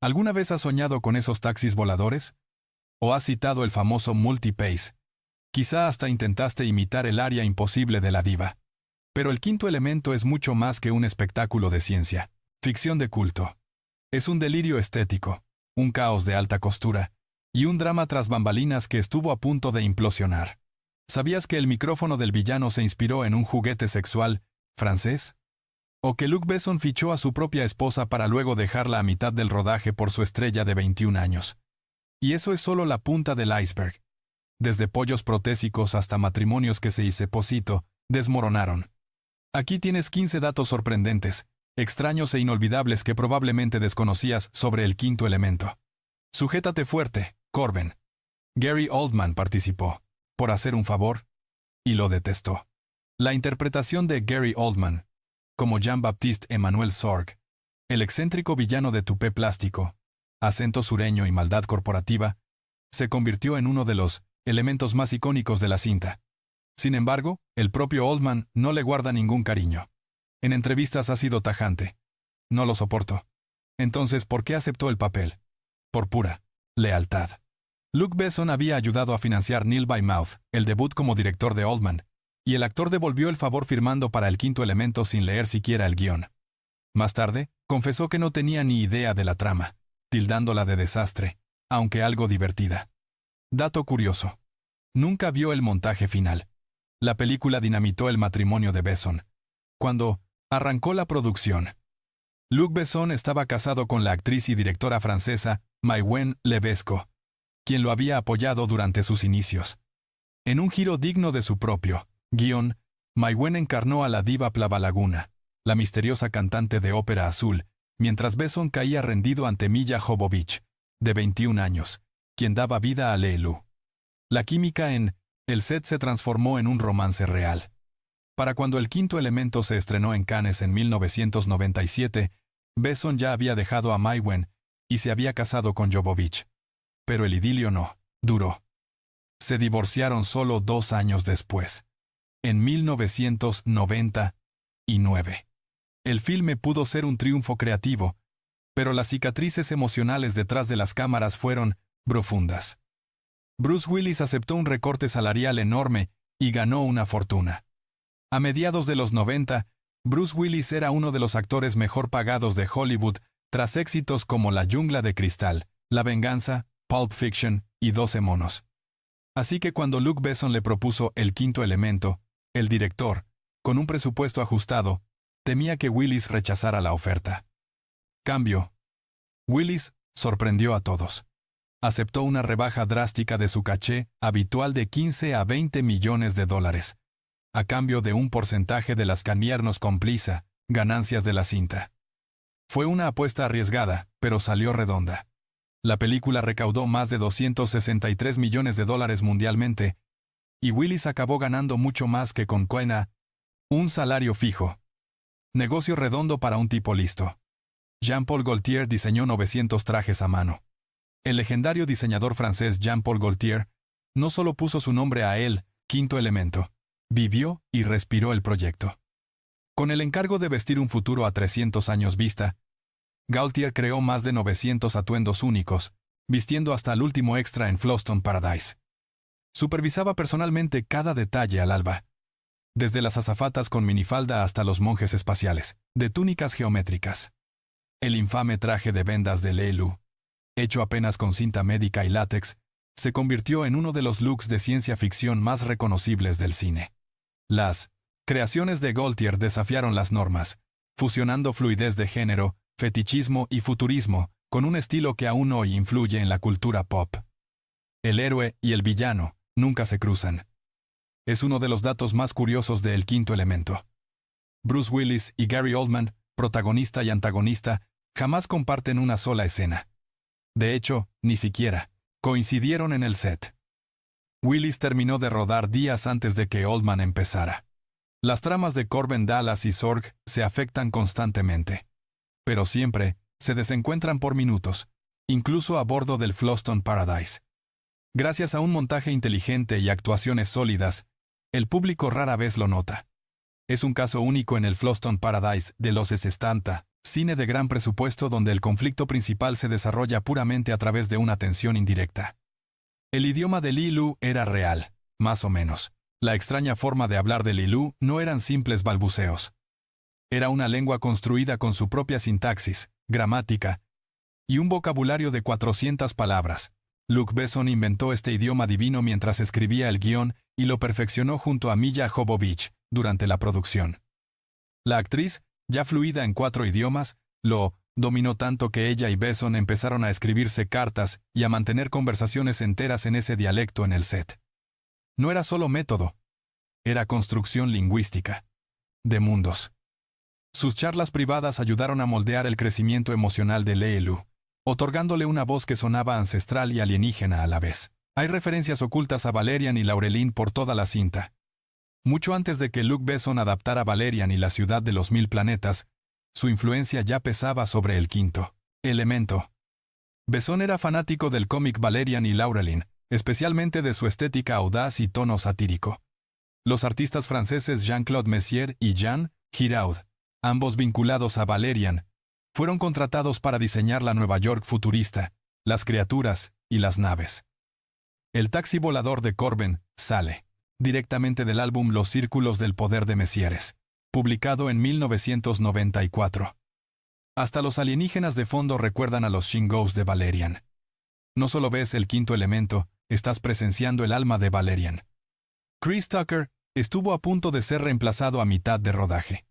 ¿Alguna vez has soñado con esos taxis voladores? ¿O has citado el famoso multipace? Quizá hasta intentaste imitar el aria imposible de la diva. Pero El quinto elemento es mucho más que un espectáculo de ciencia ficción de culto. Es un delirio estético, un caos de alta costura, y un drama tras bambalinas que estuvo a punto de implosionar. ¿Sabías que el micrófono del villano se inspiró en un juguete sexual francés? ¿O que Luc Besson fichó a su propia esposa para luego dejarla a mitad del rodaje por su estrella de 21 años? Y eso es solo la punta del iceberg. Desde pollos protésicos hasta matrimonios que se hiceposito, desmoronaron. Aquí tienes 15 datos sorprendentes, extraños e inolvidables que probablemente desconocías sobre El quinto elemento. Sujétate fuerte, Corben. Gary Oldman participó, por hacer un favor, y lo detestó. La interpretación de Gary Oldman, como Jean-Baptiste Emmanuel Sorg, el excéntrico villano de tupé plástico, acento sureño y maldad corporativa, se convirtió en uno de los elementos más icónicos de la cinta. Sin embargo, el propio Oldman no le guarda ningún cariño. En entrevistas ha sido tajante. No lo soporto. Entonces, ¿por qué aceptó el papel? Por pura lealtad. Luc Besson había ayudado a financiar Neil by Mouth, el debut como director de Oldman, y el actor devolvió el favor firmando para El quinto elemento sin leer siquiera el guión. Más tarde, confesó que no tenía ni idea de la trama, tildándola de desastre, aunque algo divertida. Dato curioso. Nunca vio el montaje final. La película dinamitó el matrimonio de Besson. Cuando arrancó la producción, Luc Besson estaba casado con la actriz y directora francesa Maïwenn Levesque, quien lo había apoyado durante sus inicios. En un giro digno de su propio guión, Maïwenn encarnó a la diva Plavalaguna, la misteriosa cantante de ópera azul, mientras Besson caía rendido ante Milla Jovovich, de 21 años, quien daba vida a Leeloo. La química en el set se transformó en un romance real. Para cuando El quinto elemento se estrenó en Cannes en 1997, Besson ya había dejado a Maïwenn y se había casado con Jovovich. Pero el idilio no duró. Se divorciaron solo 2 años después, en 1999. El filme pudo ser un triunfo creativo, pero las cicatrices emocionales detrás de las cámaras fueron profundas. Bruce Willis aceptó un recorte salarial enorme y ganó una fortuna. A mediados de los 90, Bruce Willis era uno de los actores mejor pagados de Hollywood tras éxitos como La jungla de cristal, La venganza, Pulp Fiction y 12 monos. Así que cuando Luc Besson le propuso El quinto elemento, el director, con un presupuesto ajustado, temía que Willis rechazara la oferta. Cambio. Willis sorprendió a todos. Aceptó una rebaja drástica de su caché habitual de 15 a 20 millones de dólares, a cambio de un porcentaje de las Caniernos Complisa, ganancias de la cinta. Fue una apuesta arriesgada, pero salió redonda. La película recaudó más de 263 millones de dólares mundialmente, y Willis acabó ganando mucho más que con Coena, un salario fijo. Negocio redondo para un tipo listo. Jean-Paul Gaultier diseñó 900 trajes a mano. El legendario diseñador francés Jean-Paul Gaultier no solo puso su nombre a El quinto elemento, vivió y respiró el proyecto. Con el encargo de vestir un futuro a 300 años vista, Gaultier creó más de 900 atuendos únicos, vistiendo hasta el último extra en Fhloston Paradise. Supervisaba personalmente cada detalle al alba, desde las azafatas con minifalda hasta los monjes espaciales, de túnicas geométricas. El infame traje de vendas de Leeloo, hecho apenas con cinta médica y látex, se convirtió en uno de los looks de ciencia ficción más reconocibles del cine. Las creaciones de Gaultier desafiaron las normas, fusionando fluidez de género, fetichismo y futurismo, con un estilo que aún hoy influye en la cultura pop. El héroe y el villano nunca se cruzan. Es uno de los datos más curiosos de El quinto elemento. Bruce Willis y Gary Oldman, protagonista y antagonista, jamás comparten una sola escena. De hecho, ni siquiera coincidieron en el set. Willis terminó de rodar días antes de que Oldman empezara. Las tramas de Corben Dallas y Sorg se afectan constantemente, pero siempre se desencuentran por minutos, incluso a bordo del Fhloston Paradise. Gracias a un montaje inteligente y actuaciones sólidas, el público rara vez lo nota. Es un caso único en el Fhloston Paradise de los 60, Cine de gran presupuesto donde el conflicto principal se desarrolla puramente a través de una tensión indirecta. El idioma de Li-Lu era real, más o menos. La extraña forma de hablar de Li-Lu no eran simples balbuceos. Era una lengua construida con su propia sintaxis, gramática, y un vocabulario de 400 palabras. Luc Besson inventó este idioma divino mientras escribía el guión y lo perfeccionó junto a Milla Jovovich durante la producción. La actriz, ya fluida en 4 idiomas, lo dominó tanto que ella y Besson empezaron a escribirse cartas y a mantener conversaciones enteras en ese dialecto en el set. No era solo método, era construcción lingüística. De mundos. Sus charlas privadas ayudaron a moldear el crecimiento emocional de Li-Lu, otorgándole una voz que sonaba ancestral y alienígena a la vez. Hay referencias ocultas a Valerian y Laureline por toda la cinta. Mucho antes de que Luc Besson adaptara Valerian y la ciudad de los 1000 planetas, su influencia ya pesaba sobre el quinto elemento. Besson era fanático del cómic Valerian y Laureline, especialmente de su estética audaz y tono satírico. Los artistas franceses Jean-Claude Messier y Jean Giraud, ambos vinculados a Valerian, fueron contratados para diseñar la Nueva York futurista, las criaturas y las naves. El taxi volador de Corben sale directamente del álbum Los Círculos del Poder de Messières, publicado en 1994. Hasta los alienígenas de fondo recuerdan a los Shingous de Valerian. No solo ves el quinto elemento, estás presenciando el alma de Valerian. Chris Tucker estuvo a punto de ser reemplazado a mitad de rodaje.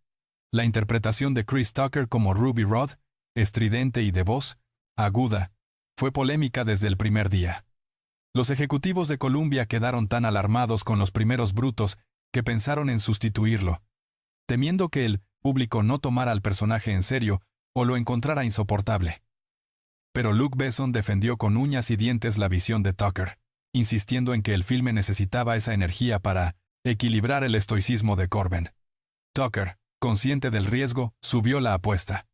La interpretación de Chris Tucker como Ruby Rhod, estridente y de voz aguda, fue polémica desde el primer día. Los ejecutivos de Columbia quedaron tan alarmados con los primeros brutos que pensaron en sustituirlo, temiendo que el público no tomara al personaje en serio o lo encontrara insoportable. Pero Luc Besson defendió con uñas y dientes la visión de Tucker, insistiendo en que el filme necesitaba esa energía para equilibrar el estoicismo de Corben. Tucker, consciente del riesgo, subió la apuesta.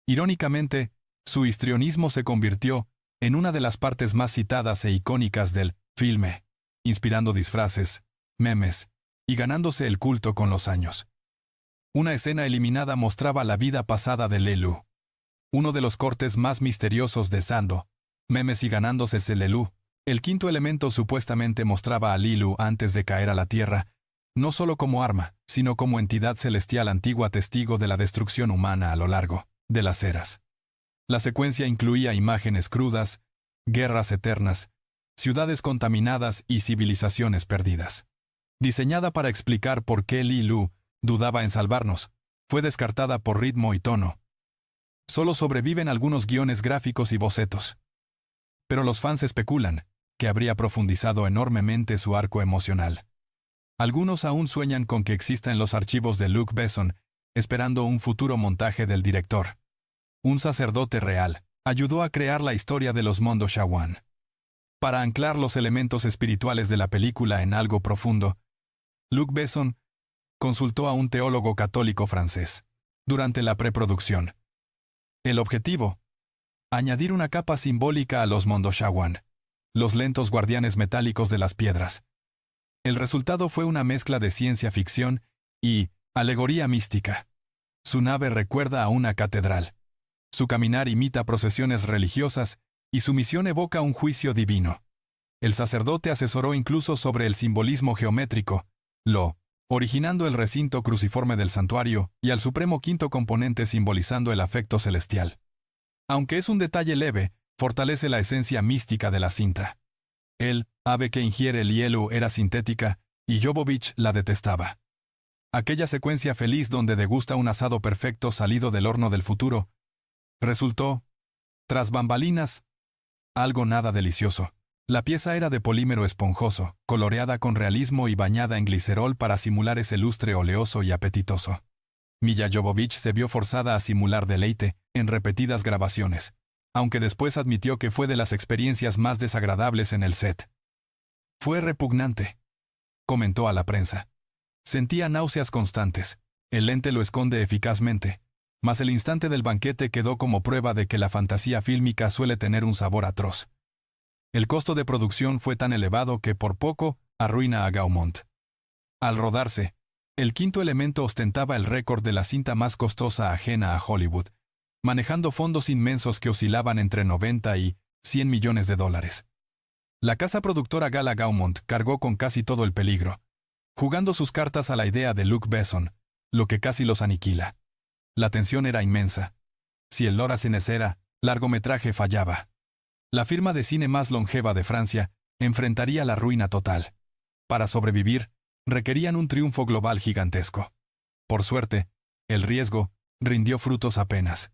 Irónicamente, su histrionismo se convirtió en una de las partes más citadas e icónicas del filme, inspirando disfraces, memes, y ganándose el culto con los años. Una escena eliminada mostraba la vida pasada de Li-Lu. Uno de los cortes más misteriosos de Sando, memes y ganándose Li-Lu. El quinto elemento supuestamente mostraba a Li-Lu antes de caer a la Tierra, no solo como arma, sino como entidad celestial antigua testigo de la destrucción humana a lo largo de las eras. La secuencia incluía imágenes crudas, guerras eternas, ciudades contaminadas y civilizaciones perdidas. Diseñada para explicar por qué Li-Lu dudaba en salvarnos, fue descartada por ritmo y tono. Solo sobreviven algunos guiones gráficos y bocetos. Pero los fans especulan que habría profundizado enormemente su arco emocional. Algunos aún sueñan con que exista en los archivos de Luc Besson, esperando un futuro montaje del director. Un sacerdote real ayudó a crear la historia de los Mondo Shawan. Para anclar los elementos espirituales de la película en algo profundo, Luc Besson consultó a un teólogo católico francés durante la preproducción. El objetivo: añadir una capa simbólica a los Mondo Shawan, los lentos guardianes metálicos de las piedras. El resultado fue una mezcla de ciencia ficción y alegoría mística. Su nave recuerda a una catedral. Su caminar imita procesiones religiosas y su misión evoca un juicio divino. El sacerdote asesoró incluso sobre el simbolismo geométrico, originando el recinto cruciforme del santuario y al supremo quinto componente simbolizando el afecto celestial. Aunque es un detalle leve, fortalece la esencia mística de la cinta. El ave que ingiere Li-Lu era sintética y Jovovich la detestaba. Aquella secuencia feliz donde degusta un asado perfecto salido del horno del futuro resultó, tras bambalinas, algo nada delicioso. La pieza era de polímero esponjoso, coloreada con realismo y bañada en glicerol para simular ese lustre oleoso y apetitoso. Milla Jovovich se vio forzada a simular deleite en repetidas grabaciones, aunque después admitió que fue de las experiencias más desagradables en el set. Fue repugnante, comentó a la prensa. Sentía náuseas constantes. El lente lo esconde eficazmente, mas el instante del banquete quedó como prueba de que la fantasía fílmica suele tener un sabor atroz. El costo de producción fue tan elevado que por poco arruina a Gaumont. Al rodarse, el quinto elemento ostentaba el récord de la cinta más costosa ajena a Hollywood, manejando fondos inmensos que oscilaban entre 90 y 100 millones de dólares. La casa productora Gala Gaumont cargó con casi todo el peligro, jugando sus cartas a la idea de Luc Besson, lo que casi los aniquila. La tensión era inmensa. Si el Loracenesera, largometraje fallaba, la firma de cine más longeva de Francia enfrentaría la ruina total. Para sobrevivir, requerían un triunfo global gigantesco. Por suerte, el riesgo rindió frutos apenas.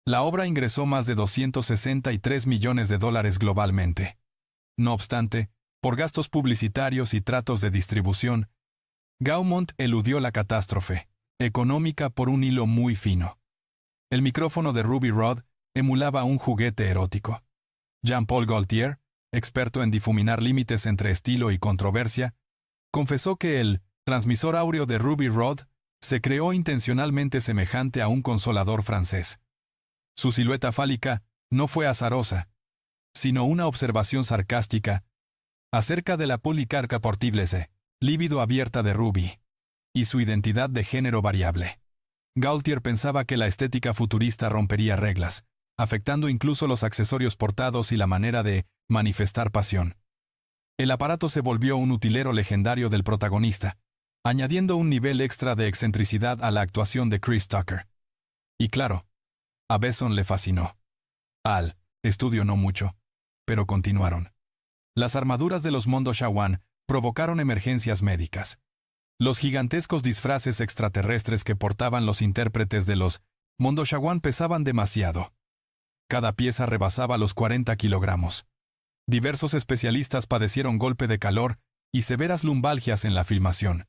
La obra ingresó más de 263 millones de dólares globalmente. No obstante, por gastos publicitarios y tratos de distribución, Gaumont eludió la catástrofe económica por un hilo muy fino. El micrófono de Ruby Rhod emulaba un juguete erótico. Jean-Paul Gaultier, experto en difuminar límites entre estilo y controversia, confesó que el transmisor áureo de Ruby Rhod se creó intencionalmente semejante a un consolador francés. Su silueta fálica no fue azarosa, sino una observación sarcástica acerca de la policarca portiblese, líbido abierta de Ruby, y su identidad de género variable. Gaultier pensaba que la estética futurista rompería reglas, afectando incluso los accesorios portados y la manera de manifestar pasión. El aparato se volvió un utilero legendario del protagonista, añadiendo un nivel extra de excentricidad a la actuación de Chris Tucker. Y claro, a Besson le fascinó. Al estudio no mucho, pero continuaron. Las armaduras de los Mondo Shawan provocaron emergencias médicas. Los gigantescos disfraces extraterrestres que portaban los intérpretes de los Mondo Shawan pesaban demasiado. Cada pieza rebasaba los 40 kilogramos. Diversos especialistas padecieron golpe de calor y severas lumbalgias en la filmación.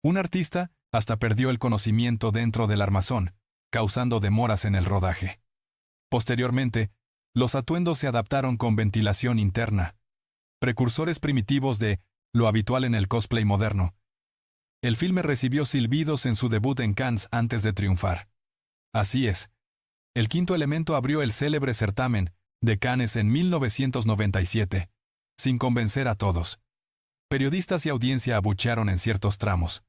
Un artista hasta perdió el conocimiento dentro del armazón, causando demoras en el rodaje. Posteriormente, los atuendos se adaptaron con ventilación interna, precursores primitivos de lo habitual en el cosplay moderno. El filme recibió silbidos en su debut en Cannes antes de triunfar. Así es. El Quinto Elemento abrió el célebre certamen de Cannes en 1997, sin convencer a todos. Periodistas y audiencia abuchearon en ciertos tramos,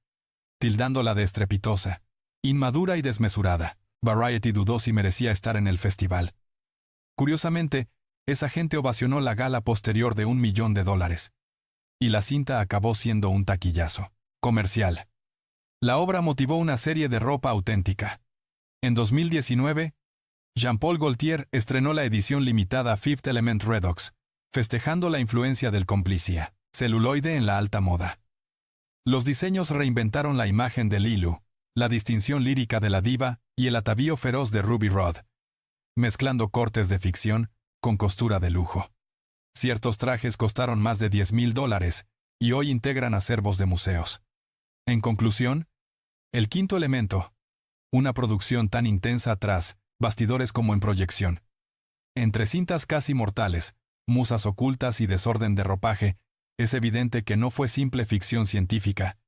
tildándola de estrepitosa, inmadura y desmesurada. Variety dudó si merecía estar en el festival. Curiosamente, esa gente ovacionó la gala posterior de $1 millón. Y la cinta acabó siendo un taquillazo comercial. La obra motivó una serie de ropa auténtica. En 2019, Jean-Paul Gaultier estrenó la edición limitada Fifth Element Redux, festejando la influencia del Complicia celuloide en la alta moda. Los diseños reinventaron la imagen de Lilu, la distinción lírica de la diva y el atavío feroz de Ruby Rhod, mezclando cortes de ficción con costura de lujo. Ciertos trajes costaron más de $10,000 y hoy integran acervos de museos. En conclusión, El Quinto Elemento, una producción tan intensa tras bastidores como en proyección. Entre cintas casi mortales, musas ocultas y desorden de ropaje, es evidente que no fue simple ficción científica,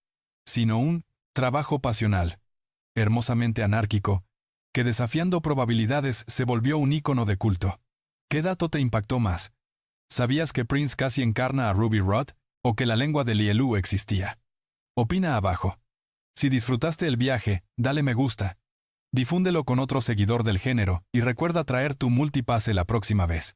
sino un trabajo pasional, hermosamente anárquico, que desafiando probabilidades se volvió un ícono de culto. ¿Qué dato te impactó más? ¿Sabías que Prince casi encarna a Ruby Rhod, o que la lengua de Lielu existía? Opina abajo. Si disfrutaste el viaje, dale me gusta. Difúndelo con otro seguidor del género y recuerda traer tu multipase la próxima vez.